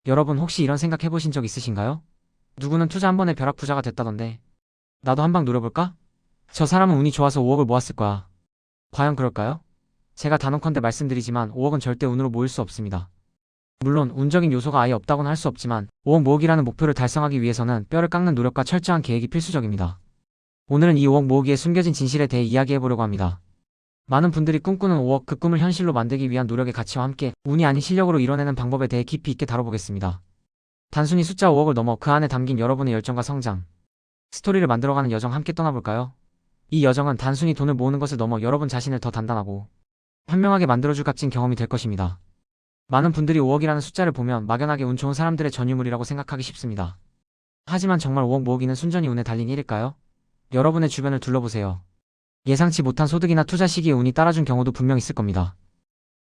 여러분 혹시 이런 생각 해보신 적 있으신가요? 누구는 투자 한 번에 벼락부자가 됐다던데. 나도 한방 노려볼까? 저 사람은 운이 좋아서 5억을 모았을 거야. 과연 그럴까요? 제가 단언컨대 말씀드리지만 5억은 절대 운으로 모일 수 없습니다. 물론 운적인 요소가 아예 없다고는 할 수 없지만 5억 모으기라는 목표를 달성하기 위해서는 뼈를 깎는 노력과 철저한 계획이 필수적입니다. 오늘은 이 5억 모으기에 숨겨진 진실에 대해 이야기해보려고 합니다. 많은 분들이 꿈꾸는 5억, 그 꿈을 현실로 만들기 위한 노력의 가치와 함께 운이 아닌 실력으로 이뤄내는 방법에 대해 깊이 있게 다뤄보겠습니다. 단순히 숫자 5억을 넘어 그 안에 담긴 여러분의 열정과 성장, 스토리를 만들어가는 여정 함께 떠나볼까요? 이 여정은 단순히 돈을 모으는 것을 넘어 여러분 자신을 더 단단하고 현명하게 만들어줄 값진 경험이 될 것입니다. 많은 분들이 5억이라는 숫자를 보면 막연하게 운 좋은 사람들의 전유물이라고 생각하기 쉽습니다. 하지만 정말 5억 모으기는 순전히 운에 달린 일일까요? 여러분의 주변을 둘러보세요. 예상치 못한 소득이나 투자 시기에 운이 따라준 경우도 분명 있을 겁니다.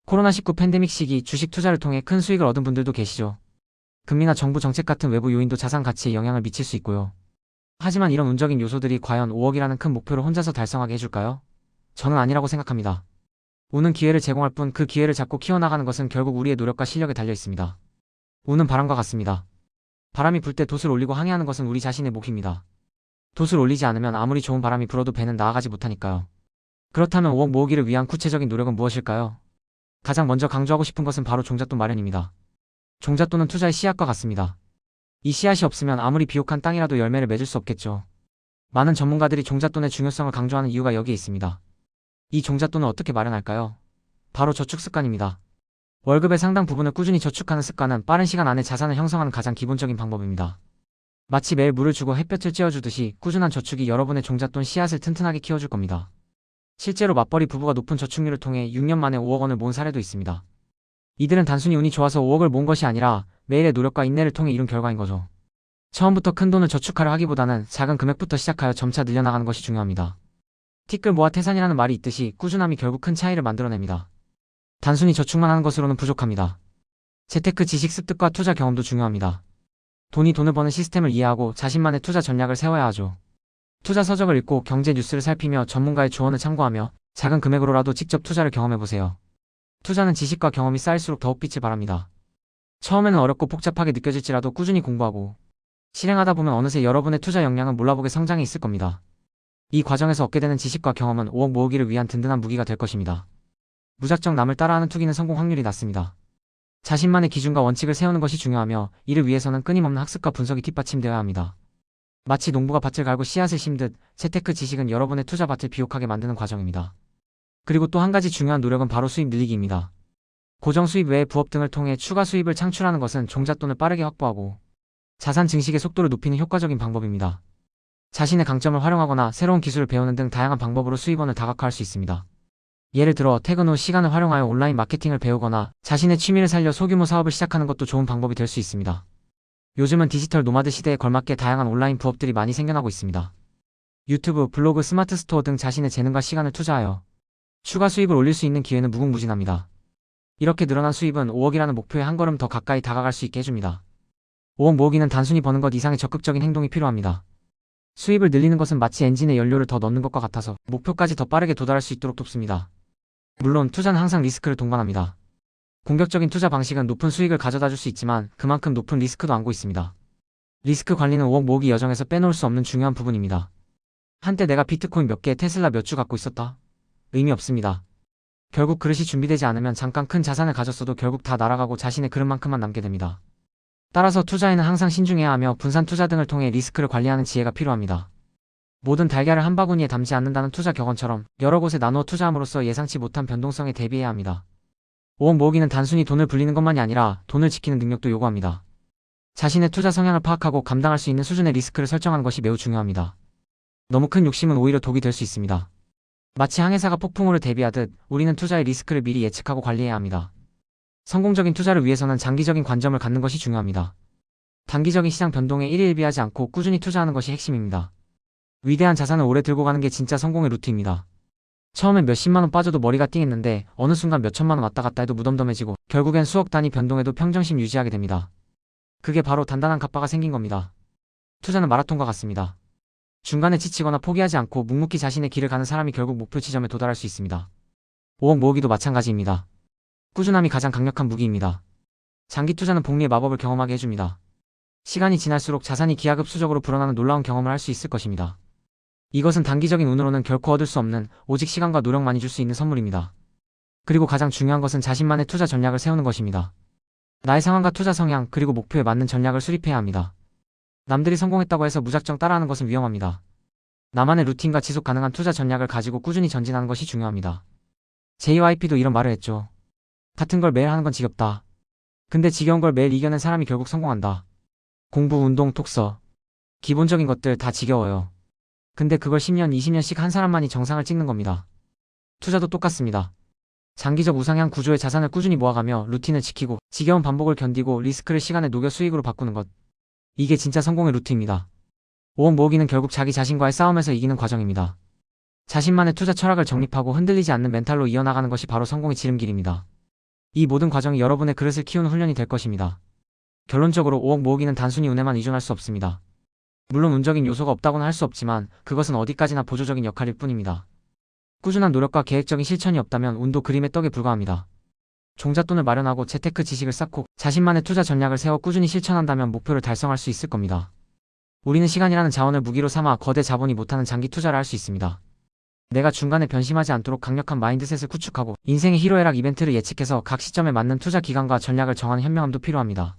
코로나19 팬데믹 시기 주식 투자를 통해 큰 수익을 얻은 분들도 계시죠. 금리나 정부 정책 같은 외부 요인도 자산 가치에 영향을 미칠 수 있고요. 하지만 이런 운적인 요소들이 과연 5억이라는 큰 목표를 혼자서 달성하게 해줄까요? 저는 아니라고 생각합니다. 운은 기회를 제공할 뿐 그 기회를 잡고 키워나가는 것은 결국 우리의 노력과 실력에 달려 있습니다. 운은 바람과 같습니다. 바람이 불 때 돛을 올리고 항해하는 것은 우리 자신의 몫입니다. 돛을 올리지 않으면 아무리 좋은 바람이 불어도 배는 나아가지 못하니까요. 그렇다면 5억 모으기를 위한 구체적인 노력은 무엇일까요? 가장 먼저 강조하고 싶은 것은 바로 종잣돈 마련입니다. 종잣돈은 투자의 씨앗과 같습니다. 이 씨앗이 없으면 아무리 비옥한 땅이라도 열매를 맺을 수 없겠죠. 많은 전문가들이 종잣돈의 중요성을 강조하는 이유가 여기에 있습니다. 이 종잣돈을 어떻게 마련할까요? 바로 저축 습관입니다. 월급의 상당 부분을 꾸준히 저축하는 습관은 빠른 시간 안에 자산을 형성하는 가장 기본적인 방법입니다. 마치 매일 물을 주고 햇볕을 쬐어주듯이 꾸준한 저축이 여러분의 종잣돈 씨앗을 튼튼하게 키워줄 겁니다. 실제로 맞벌이 부부가 높은 저축률을 통해 6년 만에 5억 원을 모은 사례도 있습니다. 이들은 단순히 운이 좋아서 5억을 모은 것이 아니라 매일의 노력과 인내를 통해 이룬 결과인 거죠. 처음부터 큰 돈을 저축하려 하기보다는 작은 금액부터 시작하여 점차 늘려나가는 것이 중요합니다. 티끌 모아 태산이라는 말이 있듯이 꾸준함이 결국 큰 차이를 만들어냅니다. 단순히 저축만 하는 것으로는 부족합니다. 재테크 지식 습득과 투자 경험도 중요합니다. 돈이 돈을 버는 시스템을 이해하고 자신만의 투자 전략을 세워야 하죠. 투자 서적을 읽고 경제 뉴스를 살피며 전문가의 조언을 참고하며 작은 금액으로라도 직접 투자를 경험해보세요. 투자는 지식과 경험이 쌓일수록 더욱 빛을 발합니다. 처음에는 어렵고 복잡하게 느껴질지라도 꾸준히 공부하고 실행하다 보면 어느새 여러분의 투자 역량은 몰라보게 성장해 있을 겁니다. 이 과정에서 얻게 되는 지식과 경험은 5억 모으기를 위한 든든한 무기가 될 것입니다. 무작정 남을 따라하는 투기는 성공 확률이 낮습니다. 자신만의 기준과 원칙을 세우는 것이 중요하며 이를 위해서는 끊임없는 학습과 분석이 뒷받침되어야 합니다. 마치 농부가 밭을 갈고 씨앗을 심듯 재테크 지식은 여러분의 투자 밭을 비옥하게 만드는 과정입니다. 그리고 또 한 가지 중요한 노력은 바로 수입 늘리기입니다. 고정 수입 외에 부업 등을 통해 추가 수입을 창출하는 것은 종잣돈을 빠르게 확보하고 자산 증식의 속도를 높이는 효과적인 방법입니다. 자신의 강점을 활용하거나 새로운 기술을 배우는 등 다양한 방법으로 수입원을 다각화할 수 있습니다. 예를 들어 퇴근 후 시간을 활용하여 온라인 마케팅을 배우거나 자신의 취미를 살려 소규모 사업을 시작하는 것도 좋은 방법이 될 수 있습니다. 요즘은 디지털 노마드 시대에 걸맞게 다양한 온라인 부업들이 많이 생겨나고 있습니다. 유튜브, 블로그, 스마트 스토어 등 자신의 재능과 시간을 투자하여 추가 수입을 올릴 수 있는 기회는 무궁무진합니다. 이렇게 늘어난 수입은 5억이라는 목표에 한 걸음 더 가까이 다가갈 수 있게 해줍니다. 5억 모으기는 단순히 버는 것 이상의 적극적인 행동이 필요합니다. 수입을 늘리는 것은 마치 엔진에 연료를 더 넣는 것과 같아서 목표까지 더 빠르게 도달할 수 있도록 돕습니다. 물론 투자는 항상 리스크를 동반합니다. 공격적인 투자 방식은 높은 수익을 가져다 줄 수 있지만 그만큼 높은 리스크도 안고 있습니다. 리스크 관리는 5억 모으기 여정에서 빼놓을 수 없는 중요한 부분입니다. 한때 내가 비트코인 몇 개, 테슬라 몇 주 갖고 있었다. 의미 없습니다. 결국 그릇이 준비되지 않으면 잠깐 큰 자산을 가졌어도 결국 다 날아가고 자신의 그릇만큼만 남게 됩니다. 따라서 투자에는 항상 신중해야 하며 분산 투자 등을 통해 리스크를 관리하는 지혜가 필요합니다. 모든 달걀을 한 바구니에 담지 않는다는 투자 격언처럼 여러 곳에 나누어 투자함으로써 예상치 못한 변동성에 대비해야 합니다. 5억 모으기는 단순히 돈을 불리는 것만이 아니라 돈을 지키는 능력도 요구합니다. 자신의 투자 성향을 파악하고 감당할 수 있는 수준의 리스크를 설정하는 것이 매우 중요합니다. 너무 큰 욕심은 오히려 독이 될 수 있습니다. 마치 항해사가 폭풍우를 대비하듯 우리는 투자의 리스크를 미리 예측하고 관리해야 합니다. 성공적인 투자를 위해서는 장기적인 관점을 갖는 것이 중요합니다. 단기적인 시장 변동에 일희일비하지 않고 꾸준히 투자하는 것이 핵심입니다. 위대한 자산을 오래 들고 가는 게 진짜 성공의 루트입니다. 처음엔 몇십만 원 빠져도 머리가 띵했는데 어느 순간 몇천만 원 왔다 갔다 해도 무덤덤해지고 결국엔 수억 단위 변동에도 평정심 유지하게 됩니다. 그게 바로 단단한 갑바가 생긴 겁니다. 투자는 마라톤과 같습니다. 중간에 지치거나 포기하지 않고 묵묵히 자신의 길을 가는 사람이 결국 목표 지점에 도달할 수 있습니다. 5억 모으기도 마찬가지입니다. 꾸준함이 가장 강력한 무기입니다. 장기 투자는 복리의 마법을 경험하게 해줍니다. 시간이 지날수록 자산이 기하급수적으로 불어나는 놀라운 경험을 할 수 있을 것입니다. 이것은 단기적인 운으로는 결코 얻을 수 없는 오직 시간과 노력만이 줄 수 있는 선물입니다. 그리고 가장 중요한 것은 자신만의 투자 전략을 세우는 것입니다. 나의 상황과 투자 성향 그리고 목표에 맞는 전략을 수립해야 합니다. 남들이 성공했다고 해서 무작정 따라하는 것은 위험합니다. 나만의 루틴과 지속 가능한 투자 전략을 가지고 꾸준히 전진하는 것이 중요합니다. JYP도 이런 말을 했죠. 같은 걸 매일 하는 건 지겹다. 근데 지겨운 걸 매일 이겨낸 사람이 결국 성공한다. 공부, 운동, 독서. 기본적인 것들 다 지겨워요. 근데 그걸 10년, 20년씩 한 사람만이 정상을 찍는 겁니다. 투자도 똑같습니다. 장기적 우상향 구조의 자산을 꾸준히 모아가며 루틴을 지키고 지겨운 반복을 견디고 리스크를 시간에 녹여 수익으로 바꾸는 것. 이게 진짜 성공의 루트입니다. 5억 모으기는 결국 자기 자신과의 싸움에서 이기는 과정입니다. 자신만의 투자 철학을 정립하고 흔들리지 않는 멘탈로 이어나가는 것이 바로 성공의 지름길입니다. 이 모든 과정이 여러분의 그릇을 키우는 훈련이 될 것입니다. 결론적으로 5억 모으기는 단순히 운에만 의존할 수 없습니다. 물론 운적인 요소가 없다고는 할 수 없지만 그것은 어디까지나 보조적인 역할일 뿐입니다. 꾸준한 노력과 계획적인 실천이 없다면 운도 그림의 떡에 불과합니다. 종잣돈을 마련하고 재테크 지식을 쌓고 자신만의 투자 전략을 세워 꾸준히 실천한다면 목표를 달성할 수 있을 겁니다. 우리는 시간이라는 자원을 무기로 삼아 거대 자본이 못하는 장기 투자를 할 수 있습니다. 내가 중간에 변심하지 않도록 강력한 마인드셋을 구축하고 인생의 희로애락 이벤트를 예측해서 각 시점에 맞는 투자 기간과 전략을 정하는 현명함도 필요합니다.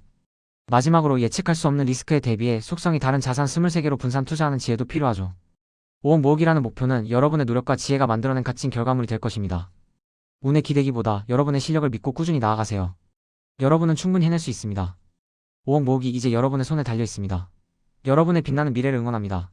마지막으로 예측할 수 없는 리스크에 대비해 속성이 다른 자산 23개로 분산 투자하는 지혜도 필요하죠. 5억 모으기라는 목표는 여러분의 노력과 지혜가 만들어낸 값진 결과물이 될 것입니다. 운에 기대기보다 여러분의 실력을 믿고 꾸준히 나아가세요. 여러분은 충분히 해낼 수 있습니다. 5억 모으기 이제 여러분의 손에 달려 있습니다. 여러분의 빛나는 미래를 응원합니다.